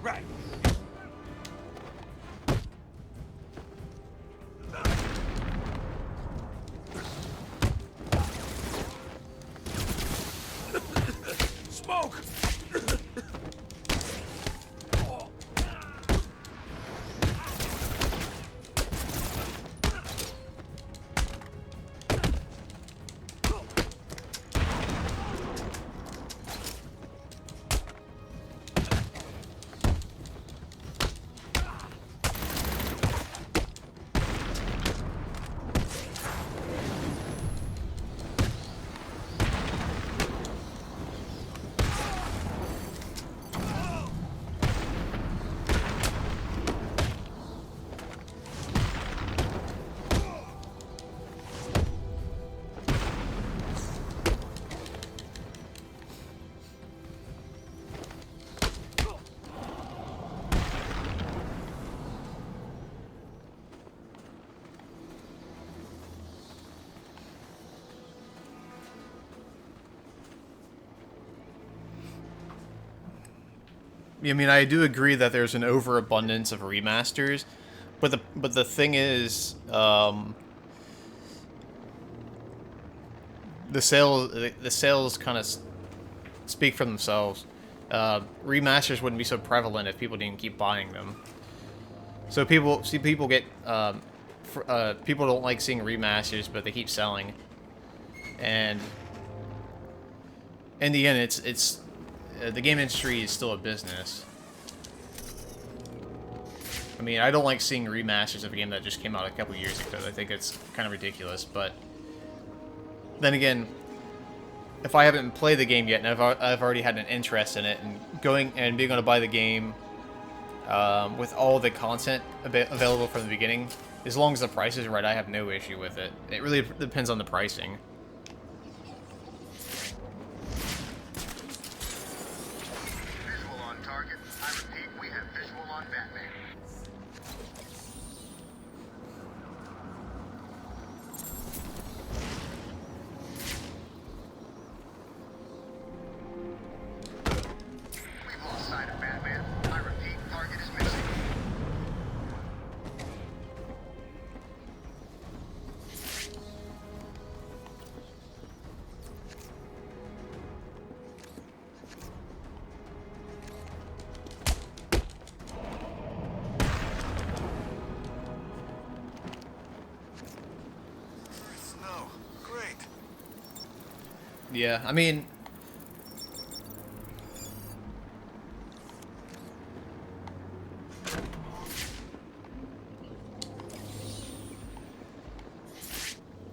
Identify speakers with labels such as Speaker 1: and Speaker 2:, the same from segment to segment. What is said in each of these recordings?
Speaker 1: Right. Smoke!
Speaker 2: I mean, I do agree that there's an overabundance of remasters, but the thing is, the sales kind of speak for themselves. Remasters wouldn't be so prevalent if people didn't keep buying them. So people get people don't like seeing remasters, but they keep selling, and in the end, it's the game industry is still a business. I mean, I don't like seeing remasters of a game that just came out a couple years ago. I think it's kind of ridiculous, but then again, if I haven't played the game yet and I've already had an interest in it and going and being able to buy the game with all the content available from the beginning, as long as the price is right, I have no issue with it. It really depends on the pricing.
Speaker 3: Visual on target. I repeat, we have visual on Batman. We've lost sight of Batman. I repeat, target is missing.
Speaker 1: Snow. Great.
Speaker 2: Yeah, I mean,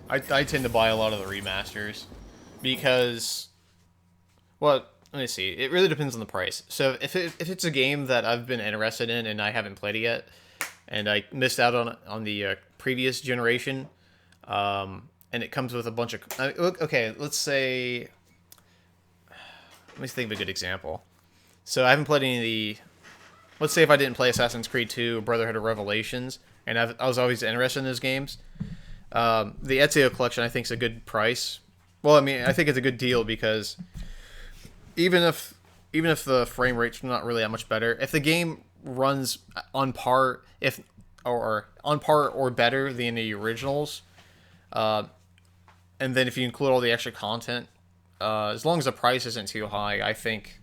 Speaker 2: I tend to buy a lot of the remasters because, well, let me see. It really depends on the price. So if it's a game that I've been interested in and I haven't played it yet, and I missed out on the previous generation, and it comes with a bunch of okay, let's say, let me think of a good example. So I haven't played any of the. Let's say if I didn't play Assassin's Creed 2 or Brotherhood of Revelations, and I was always interested in those games. The Ezio collection, I think, is a good price. Well, I mean, I think it's a good deal because even if the frame rate's not really that much better, if the game runs on par, if or on par or better than the originals, and then if you include all the extra content, as long as the price isn't too high, I think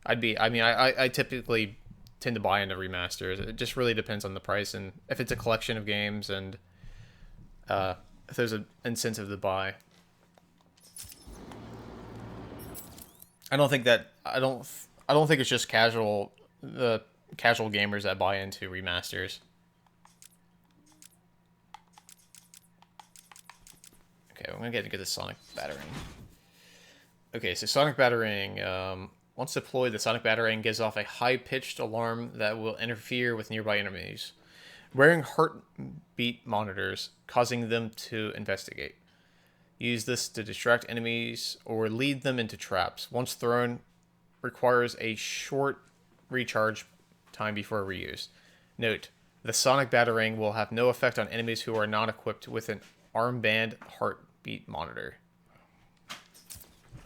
Speaker 2: I'd be. I mean, I typically tend to buy into remasters. It just really depends on the price and if it's a collection of games and if there's an incentive to buy. I don't think that I don't think it's just the casual gamers that buy into remasters. Okay, I'm gonna get the Sonic Batarang. Okay, so Sonic Batarang. Once deployed, the Sonic Batarang gives off a high-pitched alarm that will interfere with nearby enemies, wearing heartbeat monitors, causing them to investigate. Use this to distract enemies or lead them into traps. Once thrown, requires a short recharge time before reuse. Note, the Sonic Batarang will have no effect on enemies who are not equipped with an armband heartbeat monitor.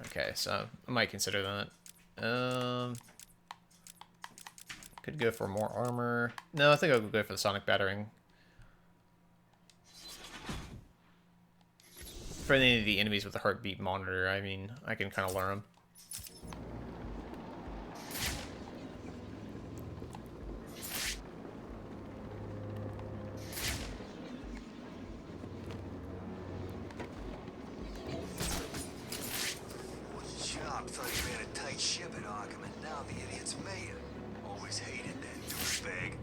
Speaker 2: Okay, so I might consider that. Could go for more armor. No, I think I'll go for the sonic battering. For any of the enemies with a heartbeat monitor, I mean, I can kind of lure them.
Speaker 1: Chop thought he ran a tight ship at Arkham, and now the idiot's mayor. Always hated that douchebag.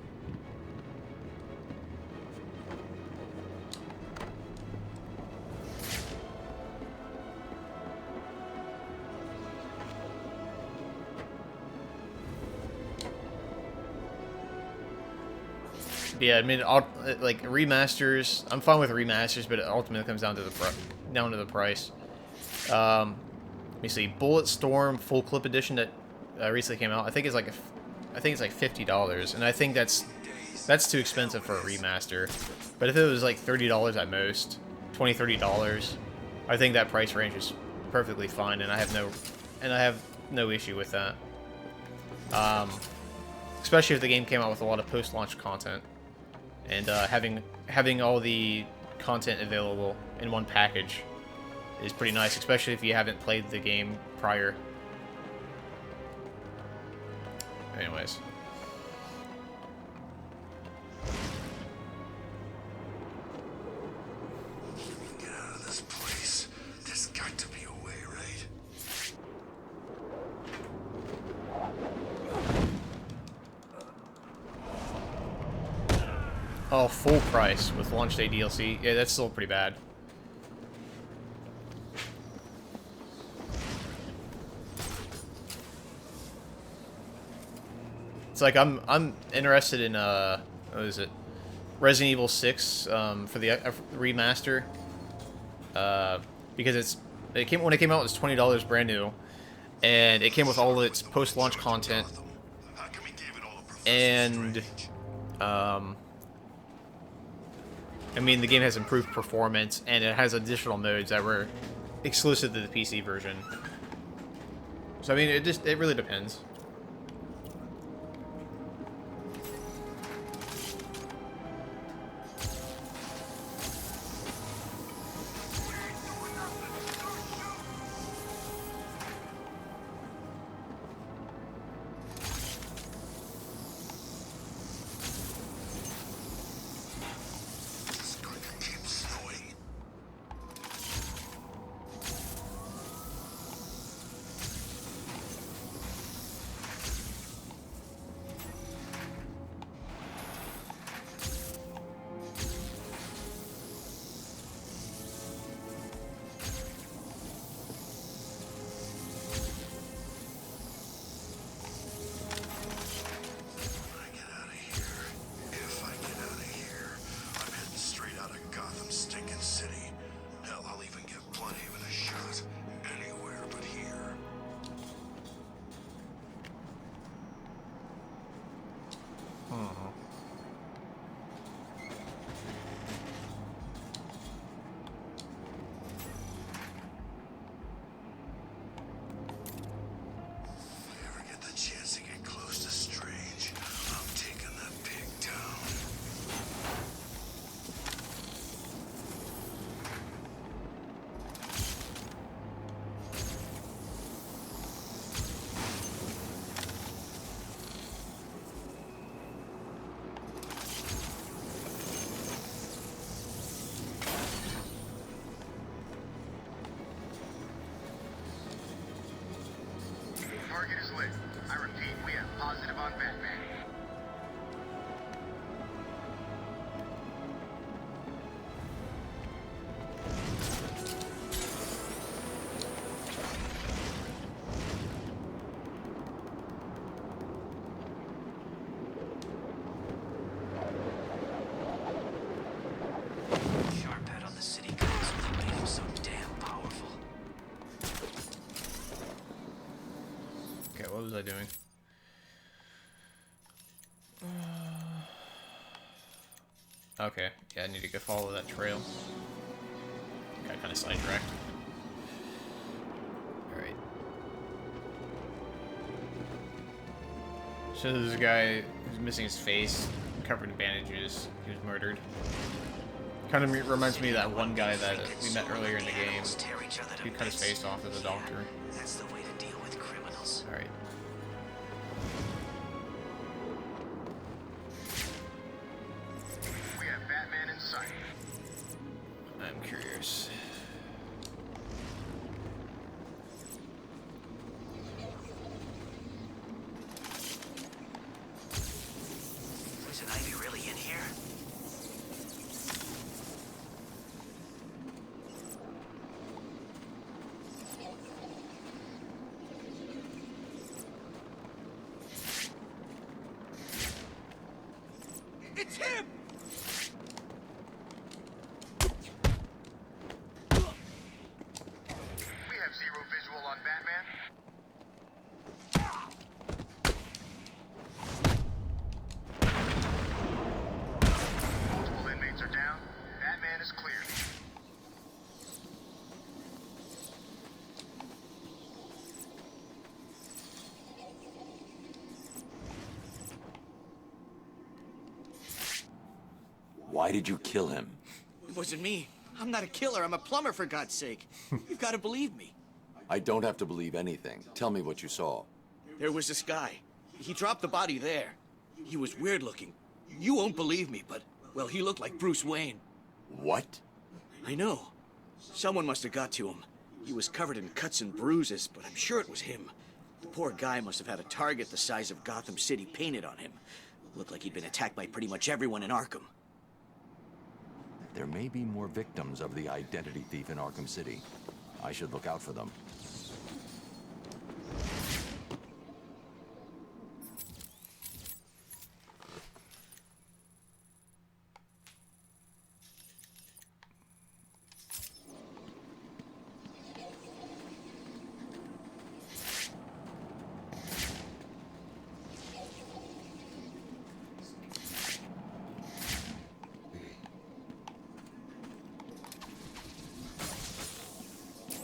Speaker 2: Yeah, I mean, like remasters. I'm fine with remasters, but it ultimately comes down to the price. Let me see, Bulletstorm Full Clip Edition that recently came out. I think it's like $50, and I think that's too expensive for a remaster. But if it was like $30 at most, $20-$30, I think that price range is perfectly fine, and I have no issue with that. Especially if the game came out with a lot of post-launch content. And having all the content available in one package is pretty nice, especially if you haven't played the game prior. Anyways.
Speaker 1: Get out of this place. There's got to be a way, right?
Speaker 2: Oh, full price with launch day DLC. Yeah, that's still pretty bad. It's like I'm interested in what is it? Resident Evil 6 for the remaster. Because when it came out it was $20 brand new, and it came with all its post-launch content. And I mean, the game has improved performance, and it has additional modes that were exclusive to the PC version. So I mean, it really depends.
Speaker 1: Gotham stinking city. Hell, I'll even give plenty of it a shot. Anywhere but here. If I ever get the chance to get close to Strange, I'm taking that pig down.
Speaker 3: Target is lit. I repeat, we have positive on Batman.
Speaker 1: Sharp head on the city council that made him so damn powerful.
Speaker 2: Okay, what was I doing? Okay, yeah, I need to go follow that trail. Got kind of sidetracked. Alright. So there's a guy who's missing his face, covered in bandages. He was murdered. Kind of reminds me of that one guy that we met earlier in the game. He cut his face off as a doctor.
Speaker 1: That's the way to deal with criminals.
Speaker 2: Alright.
Speaker 3: We have Batman in sight.
Speaker 2: I'm curious.
Speaker 1: Poison Ivy really in here? It's him!
Speaker 3: We have zero visual on Batman. Multiple inmates are down. Batman is clear.
Speaker 4: Why did you kill him?
Speaker 1: It wasn't me. I'm not a killer. I'm a plumber, for God's sake. You've got to believe me.
Speaker 4: I don't have to believe anything. Tell me what you saw.
Speaker 1: There was this guy. He dropped the body there. He was weird looking. You won't believe me, but, well, he looked like Bruce Wayne.
Speaker 4: What?
Speaker 1: I know. Someone must have got to him. He was covered in cuts and bruises, but I'm sure it was him. The poor guy must have had a target the size of Gotham City painted on him. Looked like he'd been attacked by pretty much everyone in Arkham.
Speaker 4: There may be more victims of the identity thief in Arkham City. I should look out for them.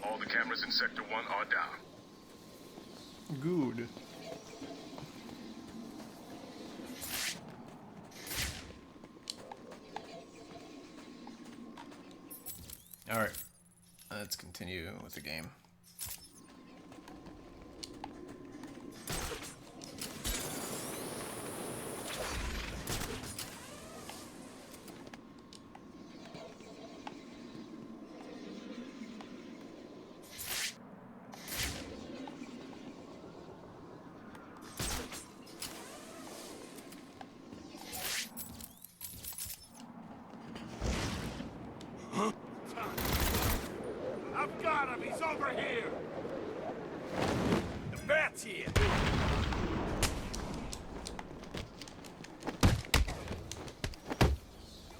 Speaker 3: All the cameras in Sector 1 are down.
Speaker 2: Good. Alright. Let's continue with the game.
Speaker 5: I've got him! He's over here! The bat's here!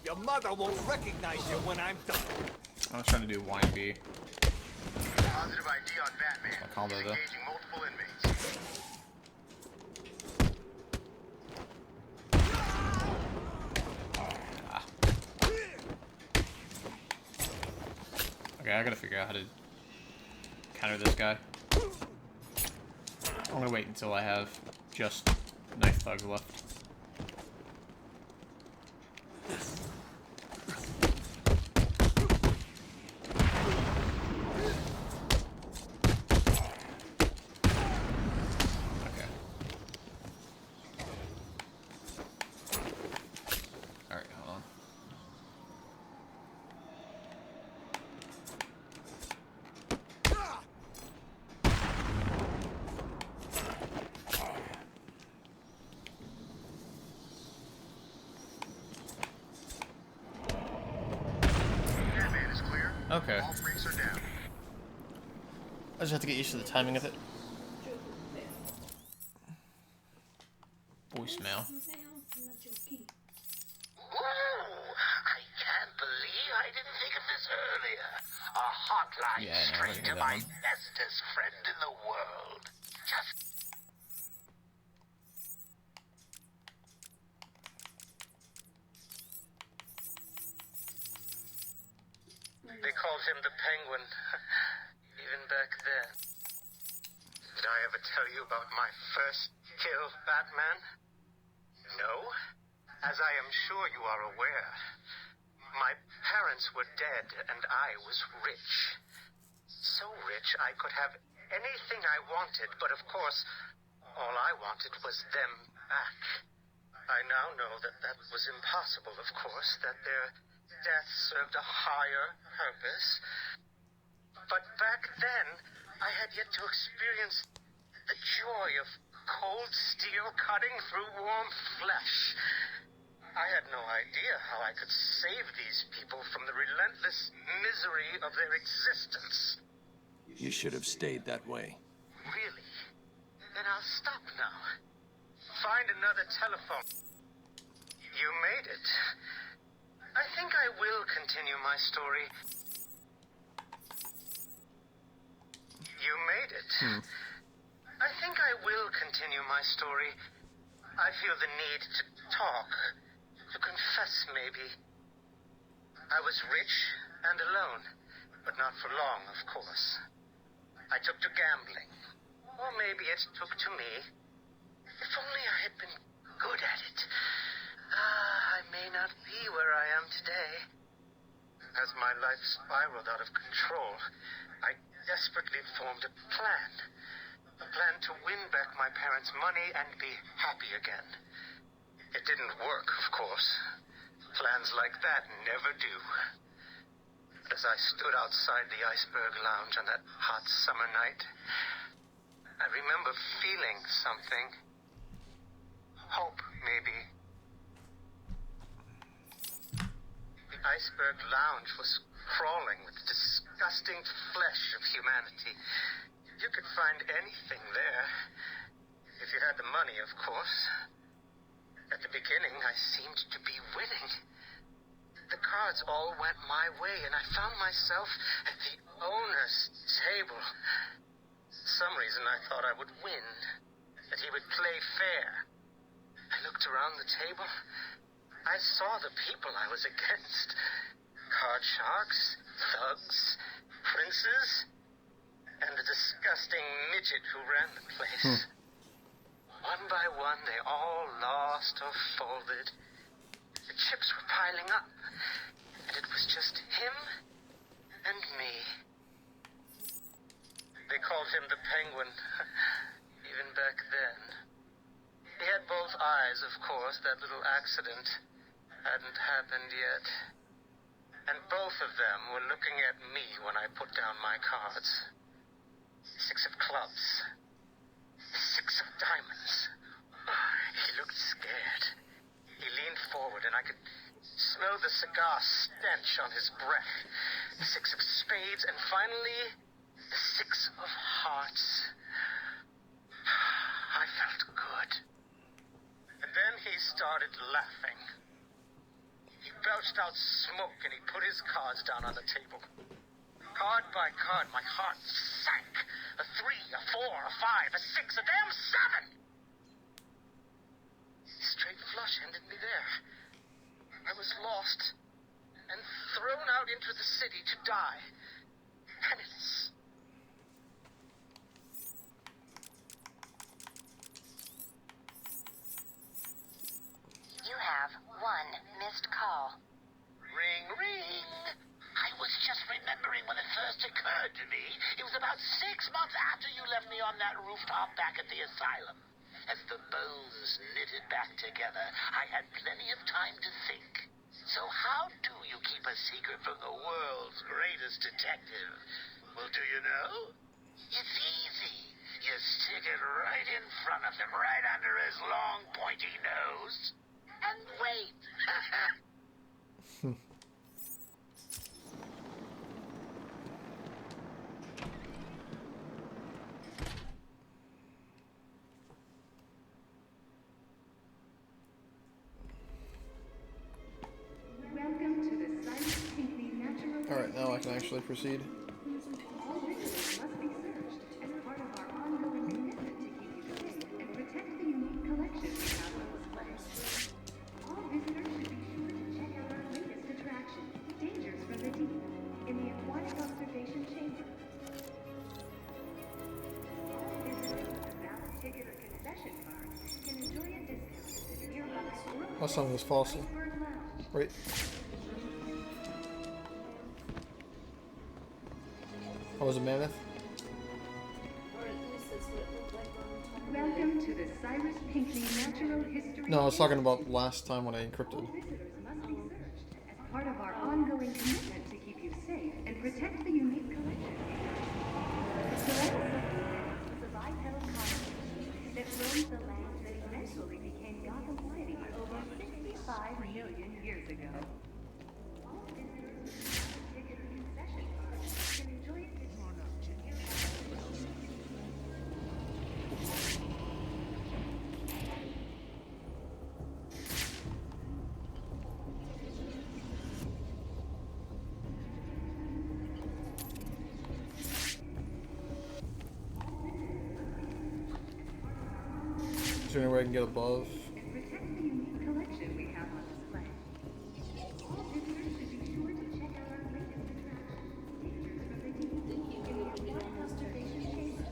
Speaker 5: Your mother won't recognize you when I'm done.
Speaker 2: I was trying to do wine B.
Speaker 3: Positive ID on Batman.
Speaker 2: I'll call
Speaker 3: He's
Speaker 2: that though.
Speaker 3: engaging multiple inmates.
Speaker 2: Okay, I gotta figure out how to counter this guy. I'm gonna wait until I have just knife thugs left. Okay. Alright, hold on.
Speaker 3: Batman is clear.
Speaker 2: Okay.
Speaker 3: All freaks are down.
Speaker 2: I just have to get used to the timing of it. Voicemail.
Speaker 3: I can't believe I didn't think of this earlier. A hotline
Speaker 2: Yeah, I know,
Speaker 3: straight
Speaker 2: I
Speaker 3: to
Speaker 2: heard
Speaker 3: my
Speaker 2: that one.
Speaker 3: bestest friend in the world. Just they called him the Penguin, even back then. Did I ever tell you about my first kill Batman? No. As I am sure you are aware, my parents were dead and I was rich. So rich I could have anything I wanted, but of course, all I wanted was them back. I now know that that was impossible, of course, that their death served a higher purpose. But back then, I had yet to experience the joy of cold steel cutting through warm flesh. I had no idea how I could save these people from the relentless misery of their existence.
Speaker 4: You should have stayed that way.
Speaker 3: Really? Then I'll stop now. Find another telephone. You made it. I think I will continue my story. You made it. I think I will continue my story. I feel the need to talk, to confess maybe. I was rich and alone, but not for long, of course. I took to gambling, or maybe it took to me. If only I had been good at it. I may not be where I am today. As my life spiraled out of control, I desperately formed a plan. A plan to win back my parents' money and be happy again. It didn't work, of course. Plans like that never do. But as I stood outside the Iceberg Lounge on that hot summer night, I remember feeling something. Hope, maybe. The Iceberg Lounge was crawling with the disgusting flesh of humanity. You could find anything there. If you had the money, of course. At the beginning, I seemed to be winning. The cards all went my way, and I found myself at the owner's table. For some reason, I thought I would win, that he would play fair. I looked around the table. I saw the people I was against. Card sharks, thugs, princes, and the disgusting midget who ran the place. One by one, they all lost or folded. The chips were piling up, and it was just him and me. They called him the Penguin, even back then. He had both eyes, of course. That little accident hadn't happened yet. And both of them were looking at me when I put down my cards. 6 of clubs. 6 of diamonds. He looked scared. He leaned forward, and I could smell the cigar stench on his breath. 6 of spades, and finally, the 6 of hearts. I felt good. And then he started laughing. He belched out smoke, and he put his cards down on the table. Card by card, my heart sank. A 3, a 4, a 5, a 6, a damn 7! Straight flush ended me there. I was lost and thrown out into the city to die. Penniless.
Speaker 6: You have 1 missed call.
Speaker 3: Ring, ring.
Speaker 7: I was just remembering when it first occurred to me. It was about 6 months after you left me on that rooftop back at the asylum. As the bones knitted back together, I had plenty of time to think. So how do you keep a secret from the world's greatest detective? Well, do you know? It's easy. You stick it right in front of him, right under his long, pointy nose, and wait.
Speaker 2: Alright, now I can actually proceed.
Speaker 8: All visitors must be searched as part of our ongoing commitment to keep you safe and protect the unique collection we have on display. All visitors should be sure to check out our latest attraction, Dangers from the Deep, in the Aquatic Observation Chamber. All visitors with a valid ticket or concession card
Speaker 2: Last time was fossil. Right. Oh, was it mammoth?
Speaker 8: Welcome to the Cyrus Pinckney Natural History.
Speaker 2: No, I was talking about last time when I encrypted.
Speaker 8: All visitors must be searched as part of our ongoing commitment to keep you safe and protect the unique collection. The Tyrannosaurus was a bipedal carnivore that roamed the lands that eventually became Gotham City over 65 million years ago. All visitors without a ticket or concession card can enjoy it.
Speaker 2: Is there any way I can get above?
Speaker 8: And protect the unique collection we have on display. All visitors should be sure to check out our latest attraction, Pictures from the Deep in the Aquatic Conservation Chamber.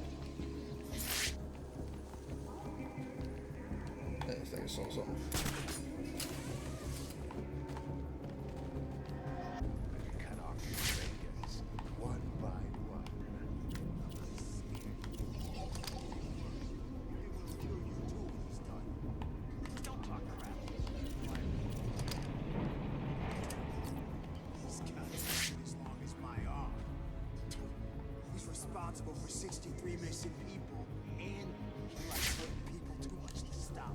Speaker 2: I think I saw something.
Speaker 5: Cut off your fingers, one by one. Don't talk around. He's got as long as my arm. He's responsible for 63 missing people, and he likes hurting people too much to stop.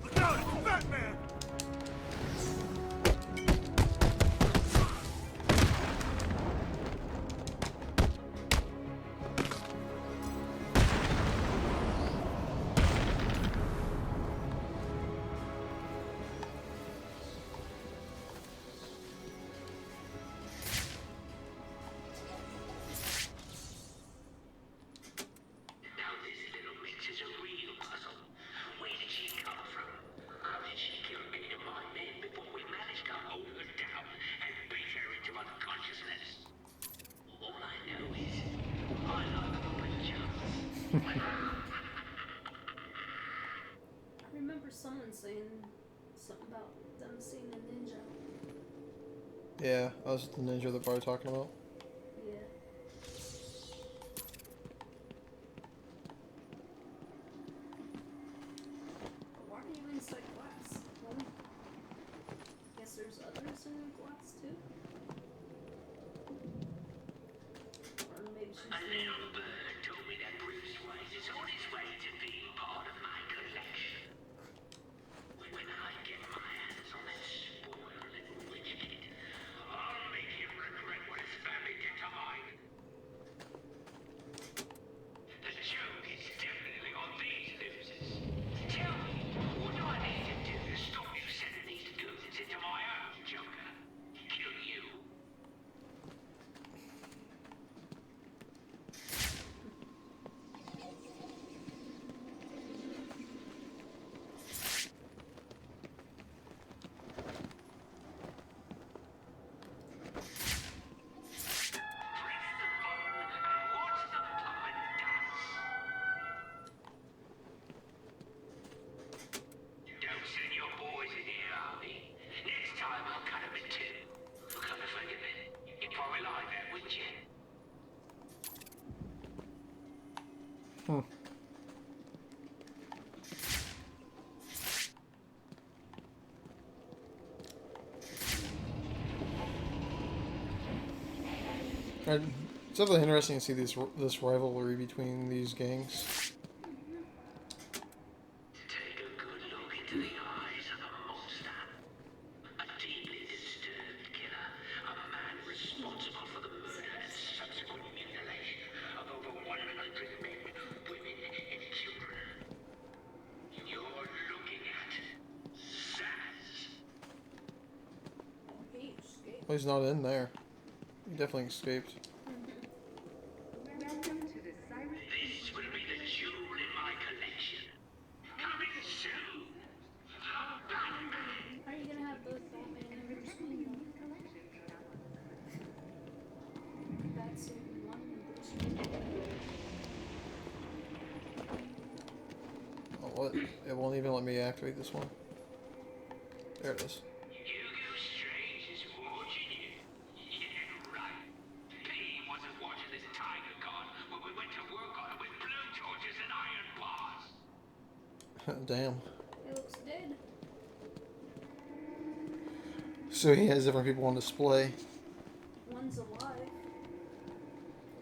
Speaker 5: Look out, it's Batman!
Speaker 7: Now this little bitch is a real puzzle. Where did she come from? How did she kill many of my men before we managed to hold her down and beat her into unconsciousness? All I know is I love open jumps.
Speaker 9: I remember someone saying something about them seeing a ninja.
Speaker 2: Yeah, that was the ninja that Bart was talking about.
Speaker 9: Yeah. Why are you inside glass? Well, guess there's others in glass too. Or maybe she's
Speaker 7: A little bird told me that Bruce Wayne is on his way to being part of my collection. When I get my hands on that spoiled little witch kid, I'll make him regret what his family did to mine. The joke is definitely on these losers. Tell me, what do I need to do to stop you sending these goons into my own Joker? Kill you? Press the button and watch the puppet dance. Don't send your boys in here, Harvey. Next time I'll cut them in two. Come to think of it, you'd probably like that, wouldn't you?
Speaker 2: It's definitely interesting to see this rivalry between these gangs.
Speaker 7: Take a good look into the eyes of the monster. A deeply disturbed killer. A man responsible for the murder and subsequent mutilation of over 100 men, women, and children. You're looking at Saz.
Speaker 9: He escaped.
Speaker 2: Well, he's not in there. He definitely escaped.
Speaker 8: Welcome to the Cyrus
Speaker 7: This will be the jewel in my collection. Coming soon. Batman.
Speaker 9: Are you gonna have both Batman and Bruce Wayne? That's in one and Bruce Wayne.
Speaker 2: Oh, what? It won't even let me activate this one. There it is.
Speaker 7: Hugo Strange is watching you. Yeah, right. Pity he wasn't watching this tiger guard when we went to work on it with blue torches and iron bars.
Speaker 2: Damn.
Speaker 9: It looks dead.
Speaker 2: So he has different people on display.
Speaker 9: One's alive.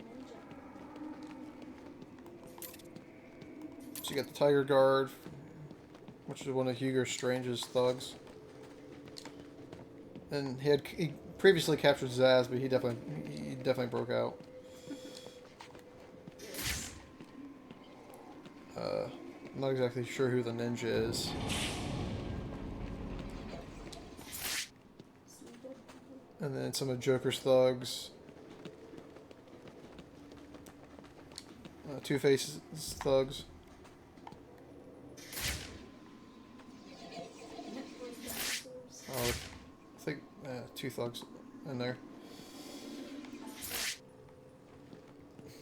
Speaker 9: Ninja.
Speaker 2: So you got the Tiger Guard, which is one of Hugo Strange's thugs. And he previously captured Zaz, but he definitely broke out. I'm not exactly sure who the ninja is. And then some of Joker's thugs. Two-Face's thugs. Oh, I think two thugs in there.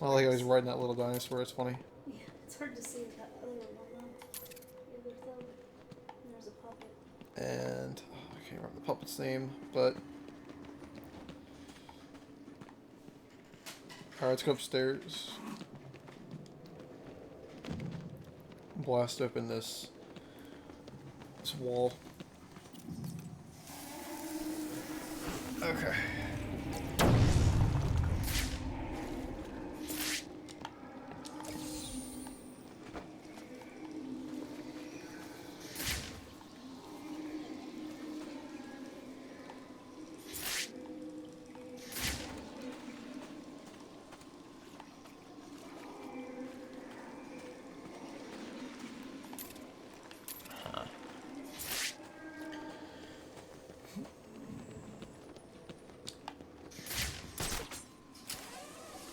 Speaker 2: I like how he's riding that little dinosaur. It's funny.
Speaker 9: Yeah, it's hard to see that other one though. The other thug. And there's a puppet.
Speaker 2: And I can't remember the puppet's name, but alright, let's go upstairs. Blast open this wall. Okay.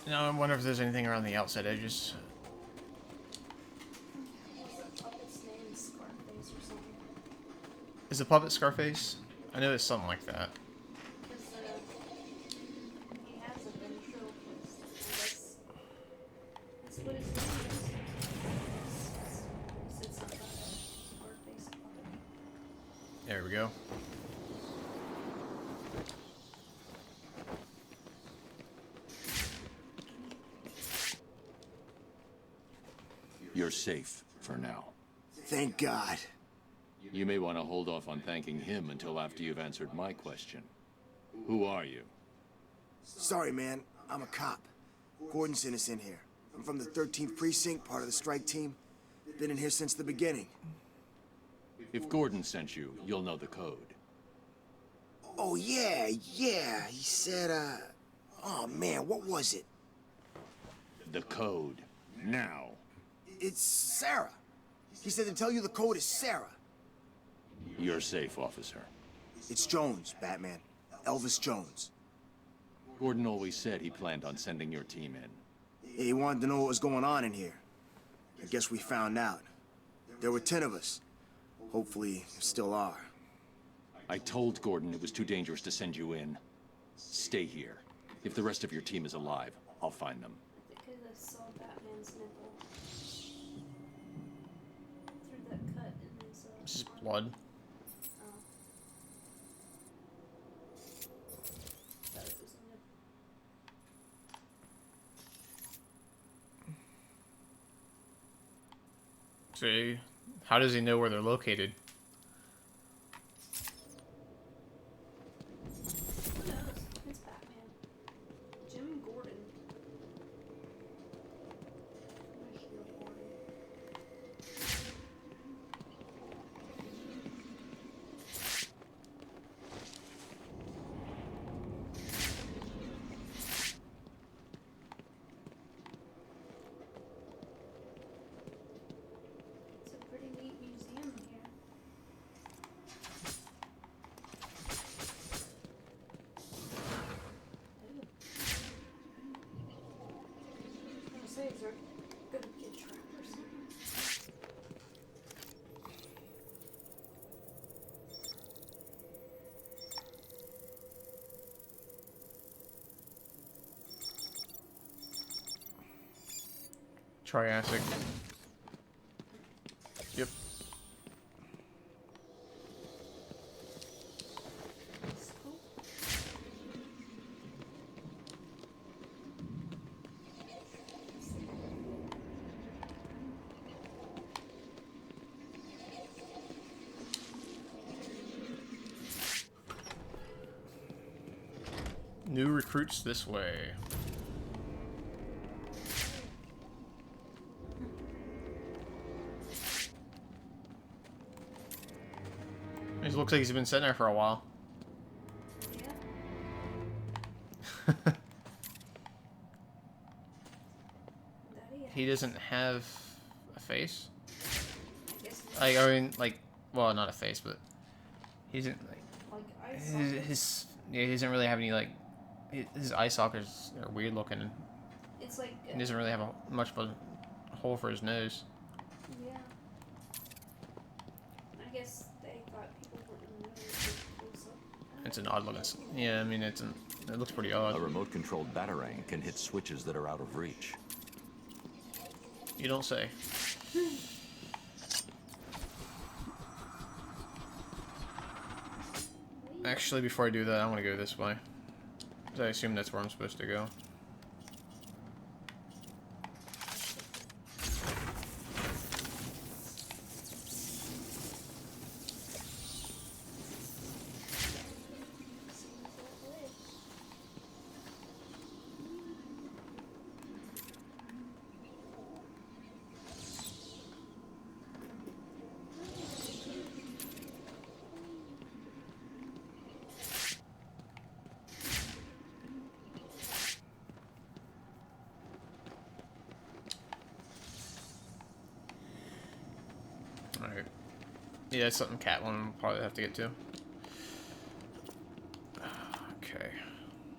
Speaker 2: Now I wonder if there's anything around the outside edges.
Speaker 9: The puppet's name is Scarface or something.
Speaker 2: Is the puppet Scarface? I know it's something like that.
Speaker 9: Because he has a ventriloquist. I guess that's what his name is. He said something about Scarface puppet.
Speaker 2: There we go.
Speaker 4: You're safe for now.
Speaker 5: Thank God.
Speaker 4: You may want to hold off on thanking him until after you've answered my question. Who are you?
Speaker 5: Sorry, man. I'm a cop. Gordon sent us in here. I'm from the 13th Precinct, part of the strike team. Been in here since the beginning.
Speaker 4: If Gordon sent you, you'll know the code.
Speaker 5: Oh, yeah. He said, oh, man, what was it?
Speaker 4: The code. Now.
Speaker 5: It's Sarah. He said to tell you the code is Sarah.
Speaker 4: You're safe, officer.
Speaker 5: It's Jones, Batman. Elvis Jones.
Speaker 4: Gordon always said he planned on sending your team in.
Speaker 5: He wanted to know what was going on in here. I guess we found out. There were 10 of us. Hopefully, there still are.
Speaker 4: I told Gordon it was too dangerous to send you in. Stay here. If the rest of your team is alive, I'll find them.
Speaker 9: Because I saw Batman's nipple. Through that cut in his,
Speaker 2: This is blood.
Speaker 9: Oh. Thought it was a nipple.
Speaker 2: See, how does he know where they're located?
Speaker 9: Who knows? It's Batman. Jim Gordon. Commissioner Gordon. It's a pretty neat museum here. I was gonna say, is there gonna be a trap or something?
Speaker 2: Triassic. Yep. New recruits this way. It looks like he's been sitting there for a while.
Speaker 9: Yeah.
Speaker 2: He doesn't have a face?
Speaker 9: I guess not.
Speaker 2: Like, I mean, like, well, not a face, but he doesn't, like,
Speaker 9: Like eye sockets.
Speaker 2: yeah, he doesn't really have any, like, his eye sockets are weird looking.
Speaker 9: It's like
Speaker 2: He doesn't really have much of a hole for his nose.
Speaker 9: yeah. I guess they thought people wouldn't notice it close up.
Speaker 2: It's an odd looking, yeah, I mean, it looks pretty odd.
Speaker 4: A remote-controlled batarang can hit switches that are out of reach.
Speaker 2: You don't say. Actually, before I do that, I'm gonna go this way. 'Cause I assume that's where I'm supposed to go. Alright. Yeah, it's something Catwoman will probably have to get to. Okay.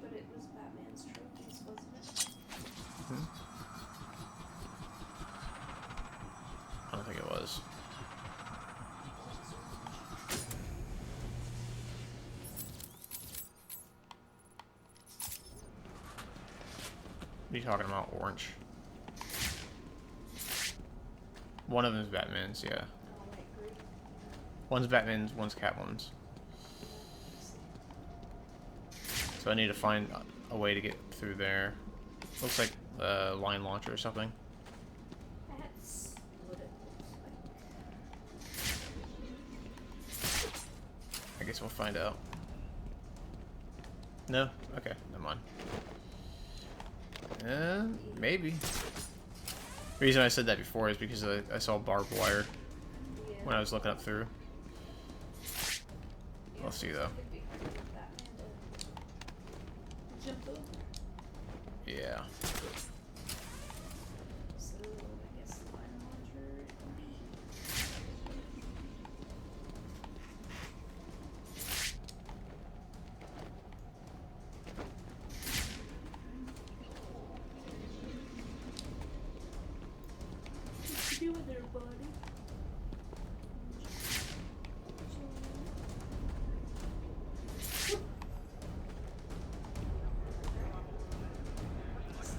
Speaker 9: But it was Batman's trophies, wasn't it?
Speaker 2: I don't think it was. What are you talking about? Orange. One of them is Batman's, yeah.
Speaker 9: Oh, like green.
Speaker 2: One's Batman's, one's Catwoman's. So I need to find a way to get through there. Looks like a line launcher or something.
Speaker 9: That's what it looks like.
Speaker 2: I guess we'll find out. No? Okay, never mind. Maybe. The reason I said that before is because I saw barbed wire
Speaker 9: Yeah.
Speaker 2: when I was looking up through.
Speaker 9: Yeah,
Speaker 2: We'll see though.
Speaker 9: it'd be hard for Batman to jump over.
Speaker 2: Yeah.
Speaker 9: So I guess the line launcher it will be. What you doing there, buddy?